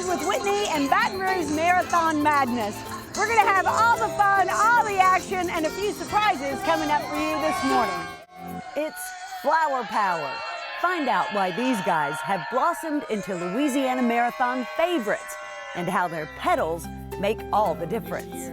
Weekends with Whitney and Baton Rouge Marathon Madness. We're going to have all the fun, all the action, and a few surprises coming up for you this morning. It's Flower Power. Find out why these guys have blossomed into Louisiana Marathon favorites and how their pedals make all the difference.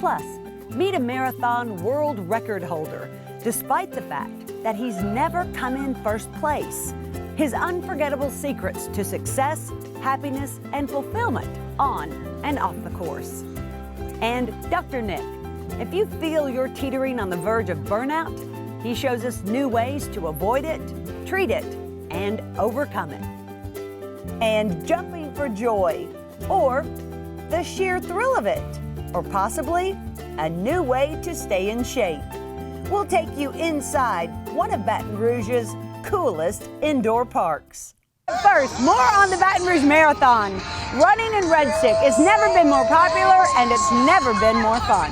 Plus, meet a marathon world record holder, despite the fact that he's never come in first place. His unforgettable secrets to success, happiness, and fulfillment on and off the course. And Dr. Nick, if you feel you're teetering on the verge of burnout, he shows us new ways to avoid it, treat it, and overcome it. And jumping for joy, or the sheer thrill of it, or possibly a new way to stay in shape. We'll take you inside one of Baton Rouge's coolest indoor parks. First, more on the Baton Rouge Marathon. Running in Red Stick has never been more popular and it's never been more fun.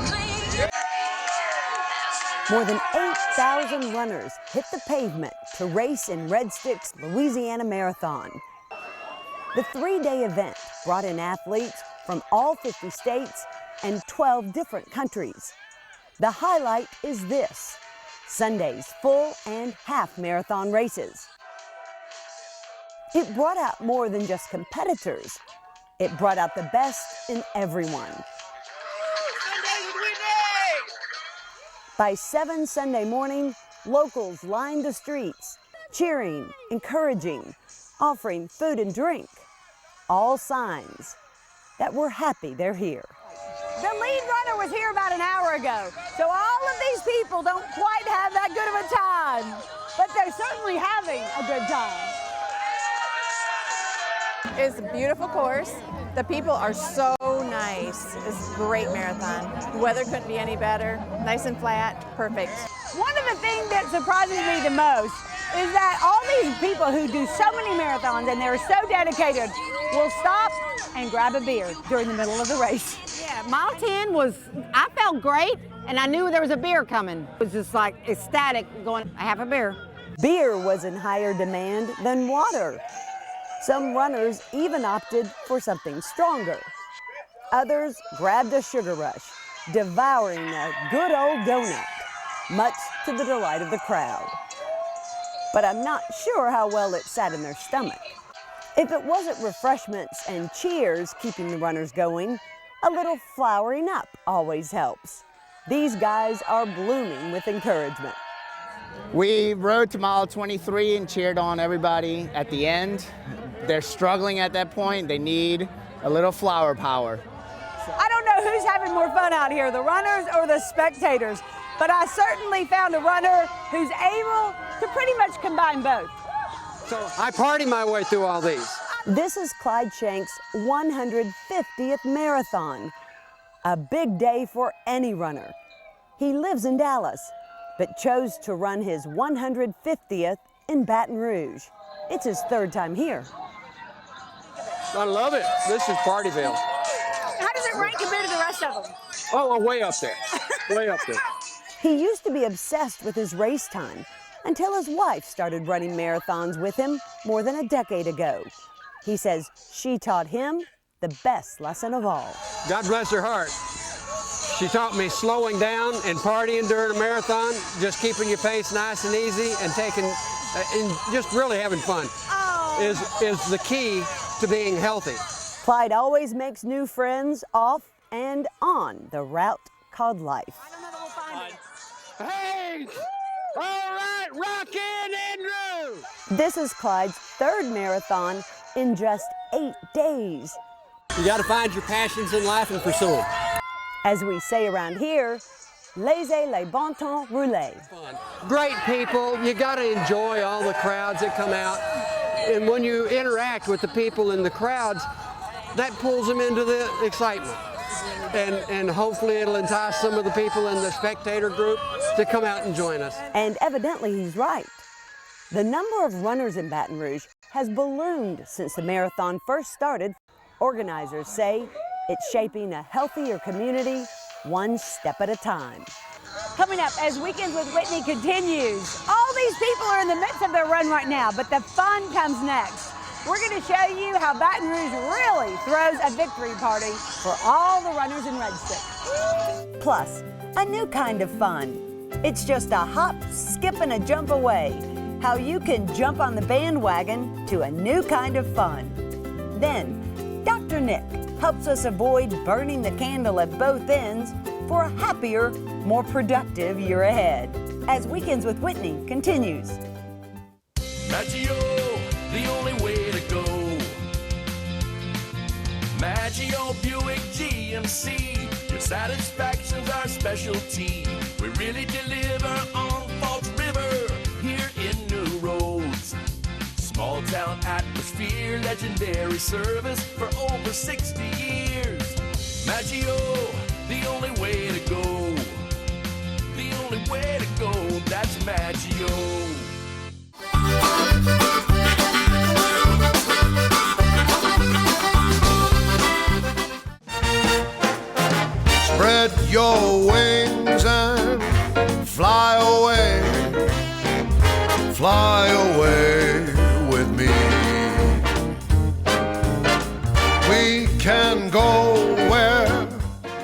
More than 8,000 runners hit the pavement to race in Red Stick's Louisiana Marathon. The 3-day event brought in athletes from all 50 states and 12 different countries. The highlight is this: Sunday's full and half marathon races. It brought out more than just competitors. It brought out the best in everyone. By 7 Sunday morning, locals lined the streets, cheering, encouraging, offering food and drink. All signs that we're happy they're here. The lead runner was here about an hour ago, so all of these people don't quite have that good of a time, but they're certainly having a good time. It's a beautiful course. The people are so nice. It's a great marathon. The weather couldn't be any better. Nice and flat, perfect. One of the things that surprises me the most is that all these people who do so many marathons and they're so dedicated will stop and grab a beer during the middle of the race. Yeah, mile 10 was, I felt great, and I knew there was a beer coming. It was just like ecstatic going, I have a beer. Beer was in higher demand than water. Some runners even opted for something stronger. Others grabbed a sugar rush, devouring a good old donut, much to the delight of the crowd. But I'm not sure how well it sat in their stomach. If it wasn't refreshments and cheers keeping the runners going, a little flowering up always helps. These guys are blooming with encouragement. We rode to mile 23 and cheered on everybody at the end. They're struggling at that point. They need a little flower power. I don't know who's having more fun out here, the runners or the spectators, but I certainly found a runner who's able to pretty much combine both. So I party my way through all these. This is Clyde Shank's 150th marathon, a big day for any runner. He lives in Dallas, but chose to run his 150th in Baton Rouge. It's his third time here. I love it. This is Partyville. How does it rank compared to the rest of them? Oh, way up there. Way up there. He used to be obsessed with his race time until his wife started running marathons with him more than a decade ago. He says she taught him the best lesson of all. God bless her heart. She taught me slowing down and partying during a marathon, just keeping your pace nice and easy and and just really having fun is the key to being healthy. Clyde always makes new friends off and on the route called life. I don't know that we'll find it. Hey! All right, rockin' Andrew! This is Clyde's third marathon in just 8 days. You got to find your passions in life and pursue them. As we say around here, laissez les bon temps rouler. Great people, you got to enjoy all the crowds that come out. And when you interact with the people in the crowds, that pulls them into the excitement. And hopefully it'll entice some of the people in the spectator group to come out and join us. And evidently he's right. The number of runners in Baton Rouge has ballooned since the marathon first started. Organizers say it's shaping a healthier community one step at a time. Coming up as Weekends with Whitney continues. All these people are in the midst of their run right now, but the fun comes next. we're going to show you how Baton Rouge really throws a victory party for all the runners in Red Stick. Plus, a new kind of fun. It's just a hop, skip, and a jump away. How you can jump on the bandwagon to a new kind of fun. Then, Dr. Nick helps us avoid burning the candle at both ends for a happier, more productive year ahead. As Weekends with Whitney continues. Maggio, the only way to go. Maggio Buick GMC, your satisfaction's our specialty. We really deliver on Falls River, here in New Roads. Small town atmosphere, legendary service for over 60 years. Maggio, the only way to go. The only way to go, that's Maggio. Spread your wings and fly away with me. We can go where.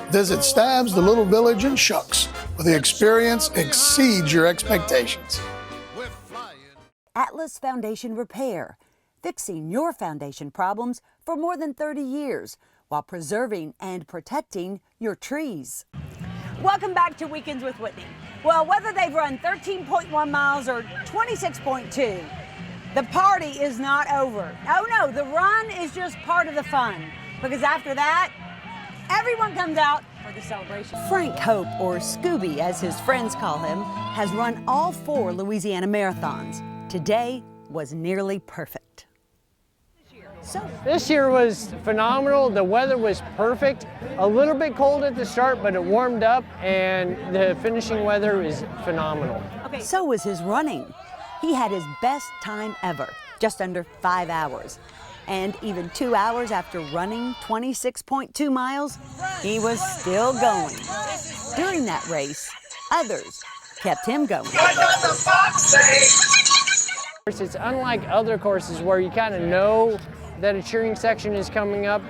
Visit Stabs, the little village in Shucks, where the experience exceeds your expectations. Atlas Foundation Repair, fixing your foundation problems for more than 30 years while preserving and protecting your trees. Welcome back to Weekends with Whitney. Well, whether they've run 13.1 miles or 26.2, the party is not over. Oh no, the run is just part of the fun, because after that, everyone comes out for the celebration. Frank Hope, or Scooby as his friends call him, has run all 4 Louisiana marathons. Today was nearly perfect. This year was phenomenal. The weather was perfect. A little bit cold at the start, but it warmed up, and the finishing weather is phenomenal. So was his running. He had his best time ever, just under 5 hours. And even 2 hours after running 26.2 miles, he was still going. During that race, others kept him going. It's unlike other courses where you kind of know that a cheering section is coming up.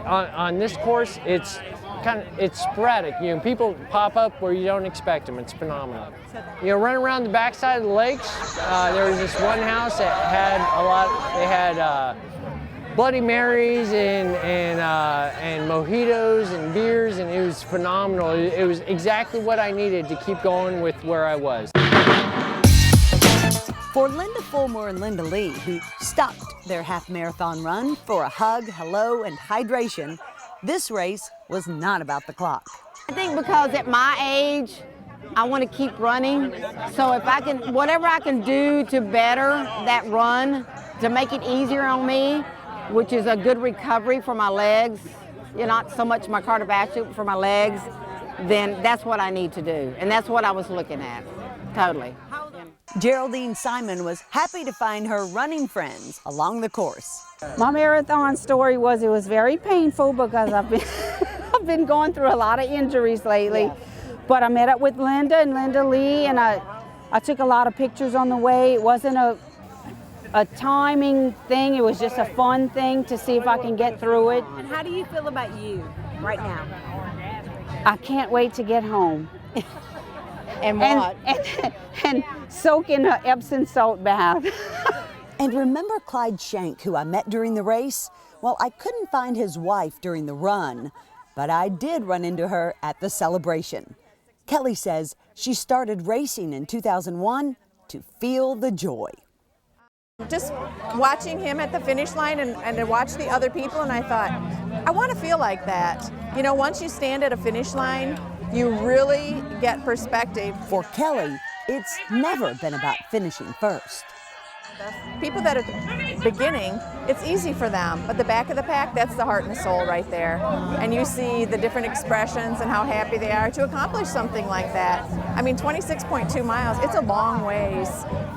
On this course, it's sporadic. You know, people pop up where you don't expect them. It's phenomenal. You know, running around the backside of the lakes, there was this one house that had they had Bloody Marys and mojitos and beers, and it was phenomenal. It was exactly what I needed to keep going with where I was. For Linda Fulmer and Linda Lee, who stopped their half marathon run for a hug, hello, and hydration, this race was not about the clock. I think because at my age, I want to keep running. So if I can, whatever I can do to better that run, to make it easier on me, which is a good recovery for my legs, not so much my cardiovascular, but for my legs, then that's what I need to do. And that's what I was looking at, totally. Geraldine Simon was happy to find her running friends along the course. My marathon story was it was very painful because I've been going through a lot of injuries lately. Yeah. But I met up with Linda and Linda Lee, and I took a lot of pictures on the way. It wasn't a timing thing, it was just a fun thing to see if I can get through it. And how do you feel about you right now? I can't wait to get home. And what? And soak in an Epsom salt bath. And remember Clyde Shank, who I met during the race? Well, I couldn't find his wife during the run, but I did run into her at the celebration. Kelly says she started racing in 2001 to feel the joy. Just watching him at the finish line and to watch the other people, and I thought, I want to feel like that. You know, once you stand at a finish line, you really get perspective. For Kelly, it's never been about finishing first. People that are at the beginning, it's easy for them, but the back of the pack, that's the heart and the soul right there. And you see the different expressions and how happy they are to accomplish something like that. I mean, 26.2 miles, it's a long ways.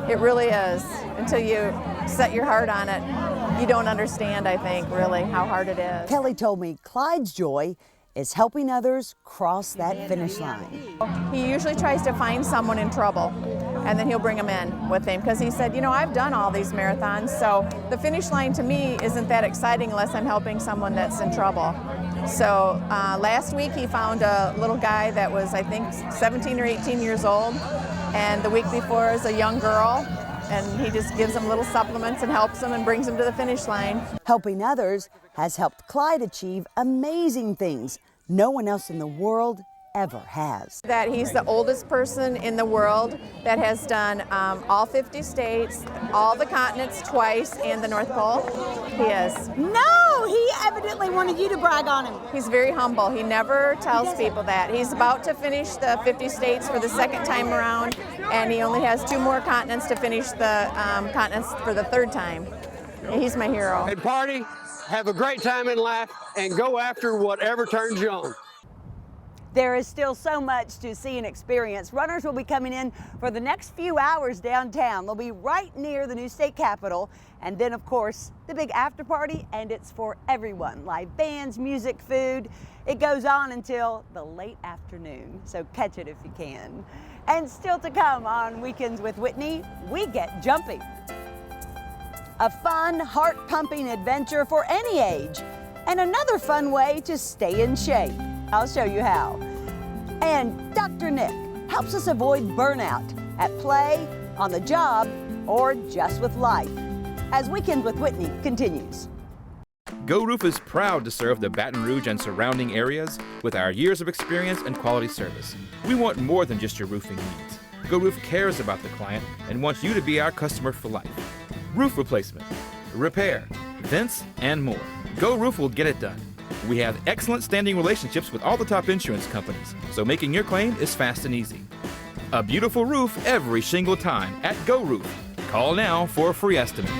It really is. Until you set your heart on it, you don't understand, I think, really, how hard it is. Kelly told me Clyde's joy is helping others cross that finish line. He usually tries to find someone in trouble. and then he'll bring them in with him because he said, you know, I've done all these marathons, so the finish line to me isn't that exciting unless I'm helping someone that's in trouble. So last week he found a little guy that was, I think, 17 or 18 years old, and the week before is a young girl, and he just gives them little supplements and helps them and brings them to the finish line. Helping others has helped Clyde achieve amazing things no one else in the world ever has. That he's the oldest person in the world that has done all 50 states, all the continents twice, and the North Pole. He is. No, he evidently wanted you to brag on him. He's very humble. He never tells people that. He's about to finish the 50 states for the second time around, and he only has 2 more continents to finish the continents for the 3rd time. He's my hero. And party, have a great time and laugh, and go after whatever turns you on. There is still so much to see and experience. Runners will be coming in for the next few hours downtown. They'll be right near the new state capitol. And then, of course, the big after party, and it's for everyone. Live bands, music, food. It goes on until the late afternoon, so catch it if you can. And still to come on Weekends with Whitney, we get jumping. A fun, heart-pumping adventure for any age, and another fun way to stay in shape. I'll show you how. And Dr. Nick helps us avoid burnout at play, on the job, or just with life. As Weekend with Whitney continues. Go Roof is proud to serve the Baton Rouge and surrounding areas with our years of experience and quality service. We want more than just your roofing needs. Go Roof cares about the client and wants you to be our customer for life. Roof replacement, repair, vents, and more. Go Roof will get it done. We have excellent standing relationships with all the top insurance companies, so making your claim is fast and easy. A beautiful roof every single time at Go Roof. Call now for a free estimate.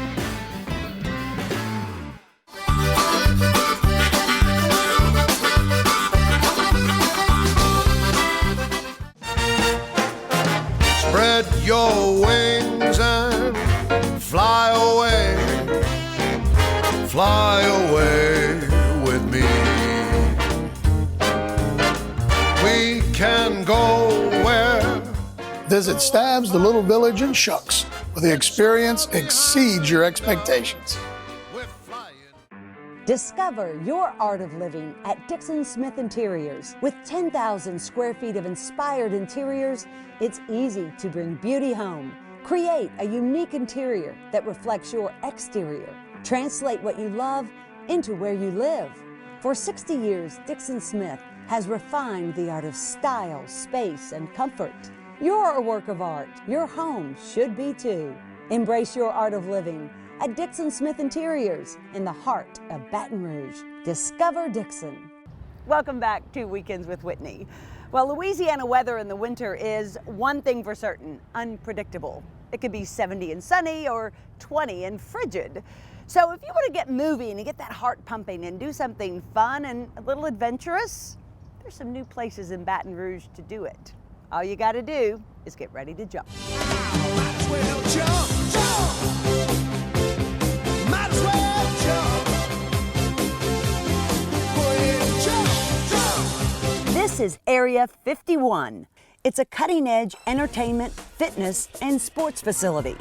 Spread your wings and fly away. Fly away with me. We can go where? Visit Stabs, the little village in Shucks, where the experience exceeds your expectations. Discover your art of living at Dixon Smith Interiors. With 10,000 square feet of inspired interiors, it's easy to bring beauty home. Create a unique interior that reflects your exterior. Translate what you love into where you live. For 60 years, Dixon Smith has refined the art of style, space, and comfort. You're a work of art. Your home should be too. Embrace your art of living at Dixon Smith Interiors in the heart of Baton Rouge. Discover Dixon. Welcome back to Weekends with Whitney. Well, Louisiana weather in the winter is one thing for certain, unpredictable. It could be 70 and sunny or 20 and frigid. So if you want to get moving and get that heart pumping and do something fun and a little adventurous, there's some new places in Baton Rouge to do it. All you got to do is get ready to jump. Might as well jump, jump. Might as well jump. Go ahead, jump, jump. This is Area 51. It's a cutting-edge entertainment, fitness, and sports facility.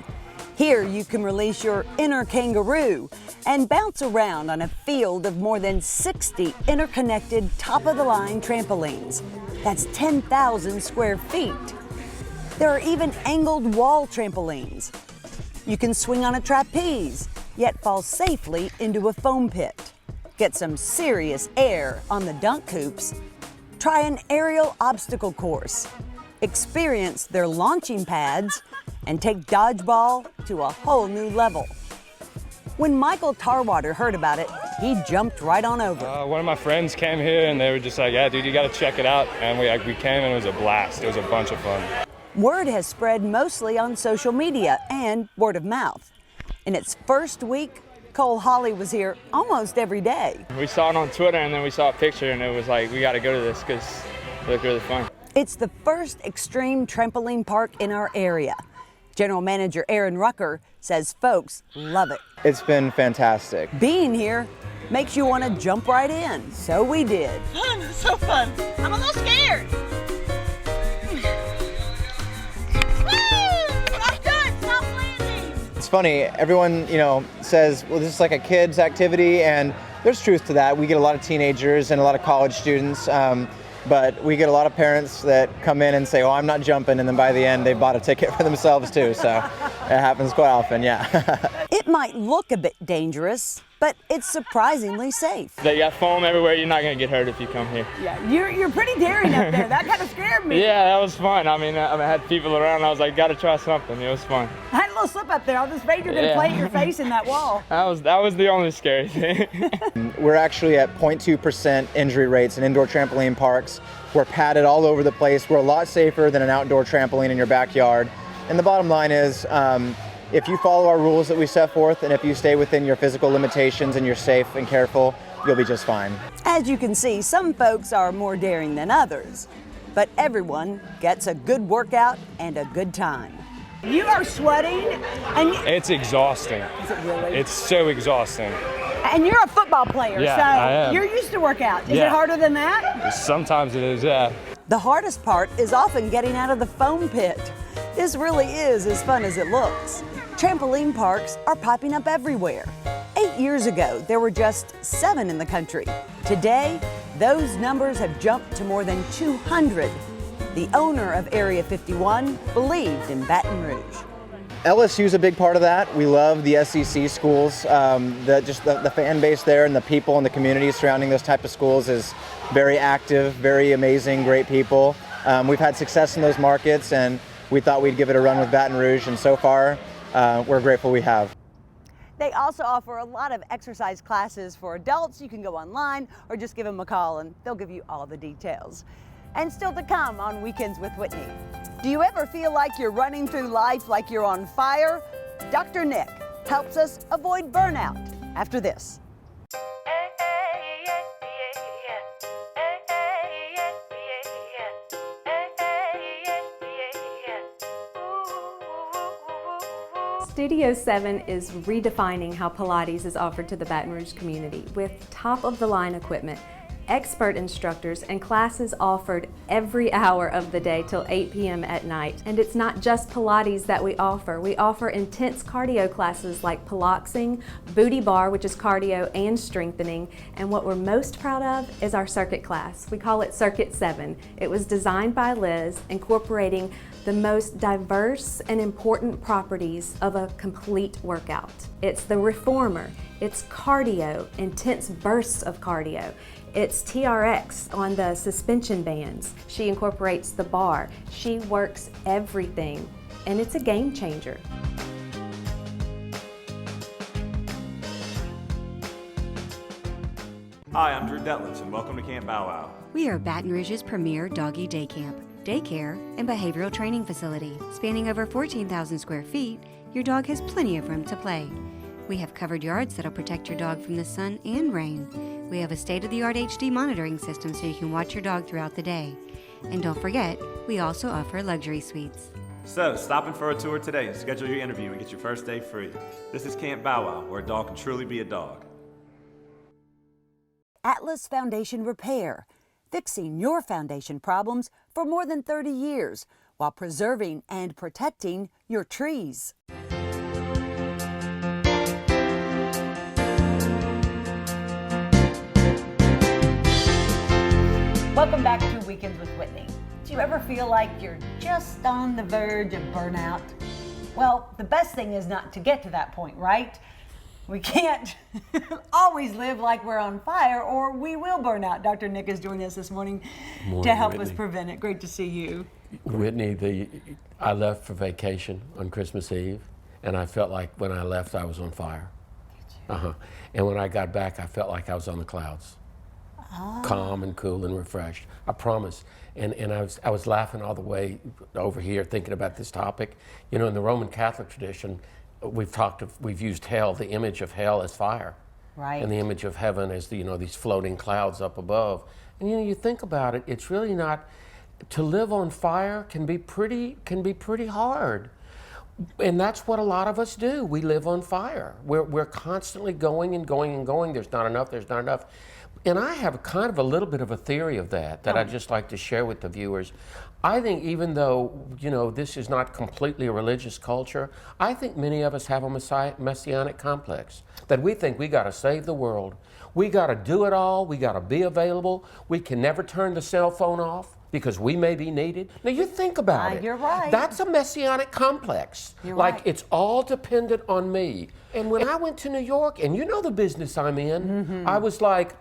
Here you can release your inner kangaroo and bounce around on a field of more than 60 interconnected top-of-the-line trampolines. That's 10,000 square feet. There are even angled wall trampolines. You can swing on a trapeze, yet fall safely into a foam pit. Get some serious air on the dunk hoops. Try an aerial obstacle course. Experience their launching pads and take dodgeball to a whole new level. When Michael Tarwater heard about it, he jumped right on over. One of my friends came here and they were just like, yeah, dude, you got to check it out. And we came and it was a blast. It was a bunch of fun. Word has spread mostly on social media and word of mouth. In its first week, Cole Holly was here almost every day. We saw it on Twitter and then we saw a picture and it was like, we got to go to this because it looked really fun. It's the first extreme trampoline park in our area. General Manager Aaron Rucker says folks love it. It's been fantastic. Being here makes you want to jump right in, so we did. Fun, it's so fun. I'm a little scared. Woo! It's funny, everyone, says, well, this is like a kid's activity, and there's truth to that. We get a lot of teenagers and a lot of college students, but we get a lot of parents that come in and say, oh, I'm not jumping, and then by the end, they bought a ticket for themselves too, so it happens quite often, yeah. It might look a bit dangerous, but it's surprisingly safe. They got foam everywhere. You're not going to get hurt if you come here. Yeah, you're pretty daring up there. That kind of scared me. Yeah, that was fun. I mean, I had people around. I was like, got to try something. It was fun. I had a little slip up there. I was afraid you were going to plate your face in that wall. That was the only scary thing. We're actually at 0.2% injury rates in indoor trampoline parks. We're padded all over the place. We're a lot safer than an outdoor trampoline in your backyard. And the bottom line is, if you follow our rules that we set forth, and if you stay within your physical limitations and you're safe and careful, you'll be just fine. As you can see, some folks are more daring than others, but everyone gets a good workout and a good time. You are sweating, and it's exhausting. Is it really? It's so exhausting. And you're a football player, Yeah, so I am. You're used to workout. Is Yeah. it harder than that? Sometimes it is, yeah. The hardest part is often getting out of the foam pit. This really is as fun as it looks. Trampoline parks are popping up everywhere. 8 years ago, there were just 7 in the country. Today, those numbers have jumped to more than 200. The owner of Area 51 believed in Baton Rouge. LSU is a big part of that. We love the SEC schools. The fan base there and the people and the community surrounding those type of schools is very active, very amazing, great people. We've had success in those markets, and we thought we'd give it a run with Baton Rouge, and so far, we're grateful we have. They also offer a lot of exercise classes for adults. You can go online or just give them a call and they'll give you all the details. And still to come on Weekends with Whitney. Do you ever feel like you're running through life like you're on fire? Dr. Nick helps us avoid burnout after this. Studio 7 is redefining how Pilates is offered to the Baton Rouge community with top-of-the-line equipment, expert instructors, and classes offered every hour of the day till 8 p.m. at night. And it's not just Pilates that we offer. We offer intense cardio classes like Piloxing, Booty Bar, which is cardio and strengthening, and what we're most proud of is our circuit class. We call it Circuit 7. It was designed by Liz, incorporating the most diverse and important properties of a complete workout. It's the reformer, it's cardio, intense bursts of cardio. It's TRX on the suspension bands. She incorporates the bar. She works everything, and it's a game changer. Hi, I'm Drew Detlins, and welcome to Camp Bow Wow. We are Baton Rouge's premier doggy day camp, daycare, and behavioral training facility. Spanning over 14,000 square feet, your dog has plenty of room to play. We have covered yards that'll protect your dog from the sun and rain. We have a state-of-the-art HD monitoring system so you can watch your dog throughout the day. And don't forget, we also offer luxury suites. So, stop in for a tour today and schedule your interview and get your first day free. This is Camp Bow Wow, where a dog can truly be a dog. Atlas Foundation Repair, fixing your foundation problems for more than 30 years while preserving and protecting your trees. Welcome back to Weekends with Whitney. Do you ever feel like you're just on the verge of burnout? Well, the best thing is not to get to that point, right? We can't always live like we're on fire or we will burn out. Dr. Nick is joining us this morning to help us prevent it. Great to see you. Whitney, I left for vacation on Christmas Eve, and I felt like when I left I was on fire. And when I got back, I felt like I was on the clouds. Calm and cool and refreshed. I promise. And I was laughing all the way over here thinking about this topic. You know, in the Roman Catholic tradition, we've used hell, the image of hell as fire. Right. And the image of heaven as these floating clouds up above. And you think about it, it's really not, to live on fire can be pretty hard. And that's what a lot of us do. We live on fire. We're constantly going and going and going. There's not enough, there's not enough. And I have kind of a little bit of a theory of that I'd just like to share with the viewers. I think even though, you know, this is not completely a religious culture, I think many of us have a messianic complex, that we think we got to save the world. We got to do it all. We got to be available. We can never turn the cell phone off because we may be needed. Now you think about it. You're right. That's a messianic complex. You're like right. it's all dependent on me. And when I went to New York, and you know the business I'm in, I was like,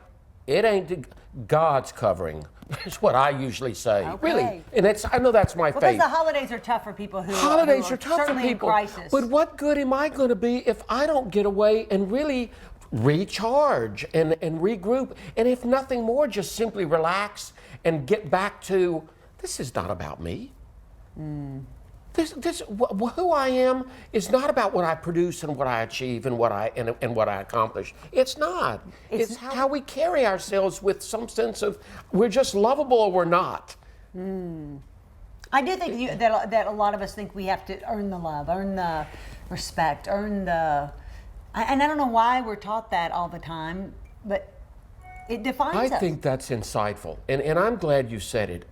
it ain't God's covering. That's what I usually say. Okay. Really. And I know that's my Well, faith. because the holidays are tough for people who Holidays are are tough for certainly people. in crisis. But what good am I going to be if I don't get away and really recharge and regroup? And if nothing more, just simply relax and get back to, this is not about me. Who I am is not about what I produce and what I achieve and what I accomplish. It's not. It's how we carry ourselves with some sense of we're just lovable or we're not. I do think that a lot of us think we have to earn the love, earn the respect, earn the... And I don't know why we're taught that all the time, but it defines us. I think that's insightful, and I'm glad you said it.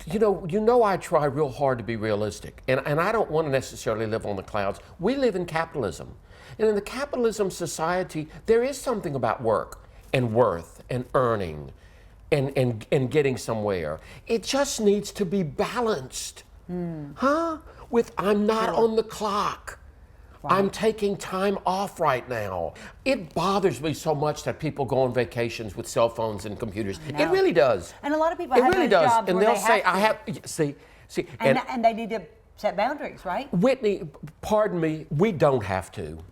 You know, I try real hard to be realistic, and I don't want to necessarily live on the clouds. We live in capitalism, and in the capitalism society, there is something about work and worth and earning and getting somewhere. It just needs to be balanced, with I'm not on the clock. Right. I'm taking time off right now. It bothers me so much that people go on vacations with cell phones and computers. It really does. And a lot of people it have really those does. jobs And where they'll they say, have to. see. And they need to set boundaries, right? Whitney, pardon me, we don't have to.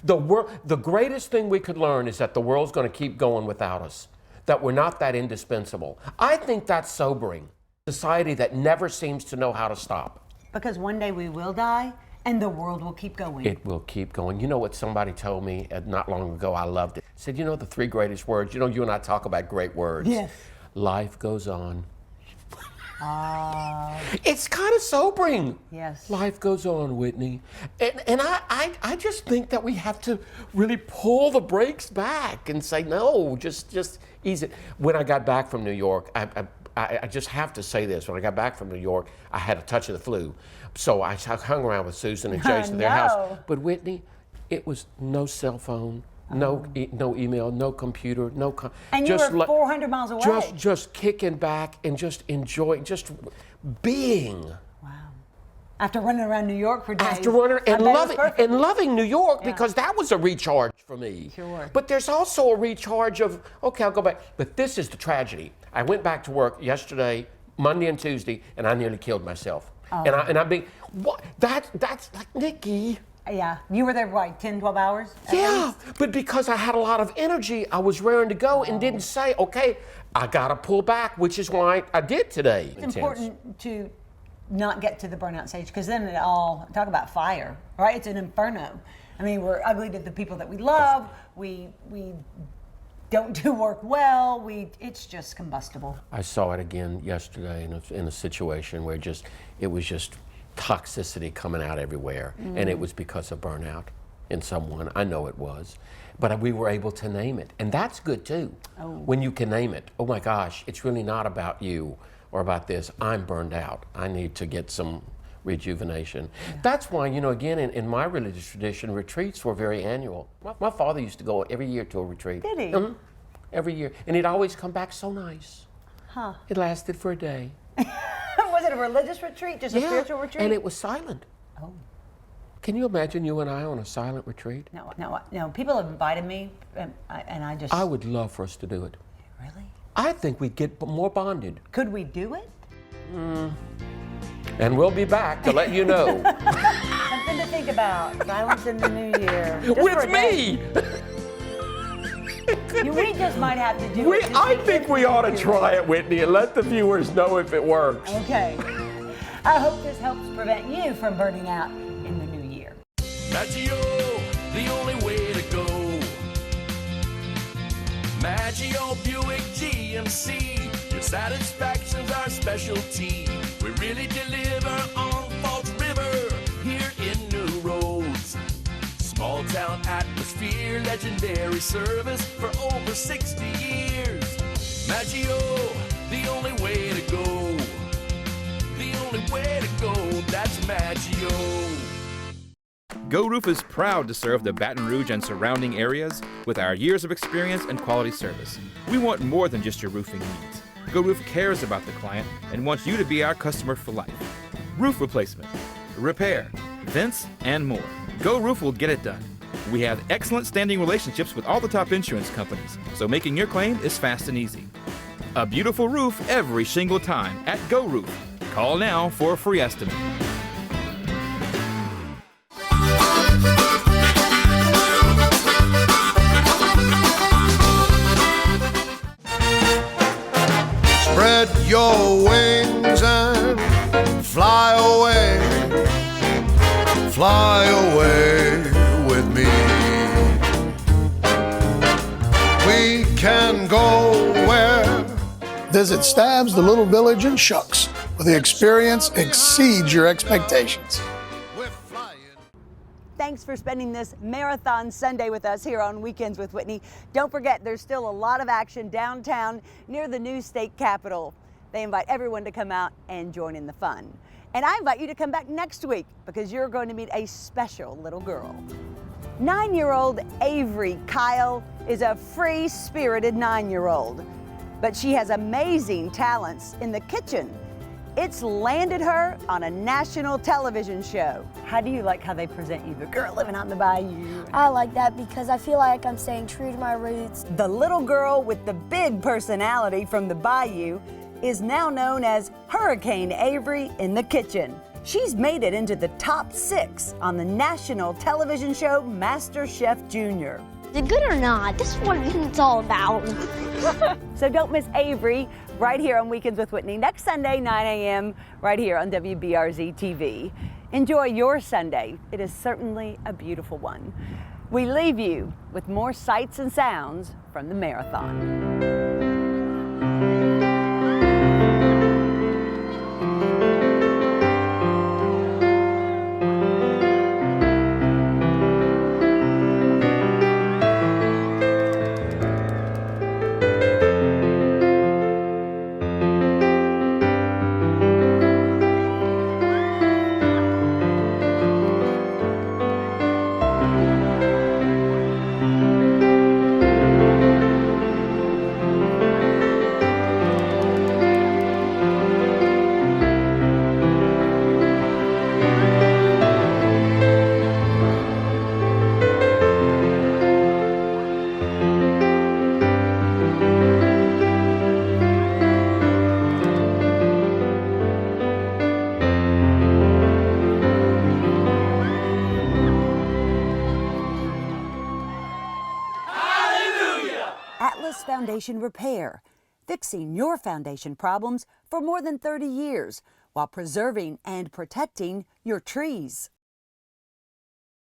The greatest thing we could learn is that the world's going to keep going without us, that we're not that indispensable. I think that's sobering. Society that never seems to know how to stop. Because one day we will die, and the world will keep going. It will keep going. You know what somebody told me not long ago? I loved it. Said, you know the 3 greatest words? You know, you and I talk about great words. Yes. Life goes on. It's kind of sobering. Yes. Life goes on, Whitney. And I just think that we have to really pull the brakes back and say, no, just ease it. When I got back from New York, I just have to say this. When I got back from New York, I had a touch of the flu. So I hung around with Susan and Jason at their house. But Whitney, it was no cell phone, no email, no computer, and you were 400 miles away. Just kicking back and just enjoying, just being. Wow. After running around New York for days. After running and loving New York, because that was a recharge for me. Sure. But there's also a recharge of, okay, I'll go back. But this is the tragedy. I went back to work yesterday, Monday and Tuesday, and I nearly killed myself. And I'm being, what? That's like, Nikki. Yeah, you were there, what, 10, 12 hours? Yeah, but because I had a lot of energy, I was raring to go and didn't say, okay, I gotta pull back, which is why I did today. It's important to not get to the burnout stage, because then it all, talk about fire, right? It's an inferno. I mean, we're ugly to the people that we love, we don't do work well, it's just combustible. I saw it again yesterday in a situation where it was just toxicity coming out everywhere, and it was because of burnout in someone. I know it was, but we were able to name it, and that's good too. When you can name it. Oh my gosh, it's really not about you or about this. I'm burned out. I need to get some rejuvenation. Yeah. That's why, again, in my religious tradition, retreats were very annual. My father used to go every year to a retreat. Did he? Every year. And he'd always come back so nice. Huh. It lasted for a day. Was it a religious retreat, just a spiritual retreat? And it was silent. Oh. Can you imagine you and I on a silent retreat? No. People have invited me, and I just... I would love for us to do it. Really? I think we'd get more bonded. Could we do it? And we'll be back to let you know. Something to think about. Silence in the new year. With me! We just might have to do it. I think we ought to try it, Whitney, and let the viewers know if it works. Okay. I hope this helps prevent you from burning out in the new year. Maggio, the only way to go. Maggio Buick GMC, your satisfaction's our specialty. We really deliver on Falls River here in atmosphere, legendary service for over 60 years. Maggio, the only way to go. The only way to go, that's Maggio. Go Roof is proud to serve the Baton Rouge and surrounding areas with our years of experience and quality service. We want more than just your roofing needs. Go Roof cares about the client and wants you to be our customer for life. Roof replacement, repair, vents, and more. Go Roof will get it done. We have excellent standing relationships with all the top insurance companies, so making your claim is fast and easy. A beautiful roof every single time at Go Roof. Call now for a free estimate. Spread your wings and fly away with me. We can go where. Visit Stabs, the little village in Shucks, where the experience exceeds your expectations. Thanks for spending this Marathon Sunday with us here on Weekends with Whitney. Don't forget, there's still a lot of action downtown near the new state capitol. They invite everyone to come out and join in the fun. And I invite you to come back next week because you're going to meet a special little girl. 9-year-old Avery Kyle is a free-spirited 9-year-old, but she has amazing talents in the kitchen. It's landed her on a national television show. How do you like how they present you, the girl living on the bayou? I like that because I feel like I'm staying true to my roots. The little girl with the big personality from the bayou is now known as Hurricane Avery in the kitchen. She's made it into the top 6 on the national television show MasterChef Junior. Is it good or not? This is what it's all about. So don't miss Avery right here on Weekends with Whitney next Sunday, 9 a.m. right here on WBRZ TV. Enjoy your Sunday. It is certainly a beautiful one. We leave you with more sights and sounds from the marathon. Foundation Repair, fixing your foundation problems for more than 30 years while preserving and protecting your trees.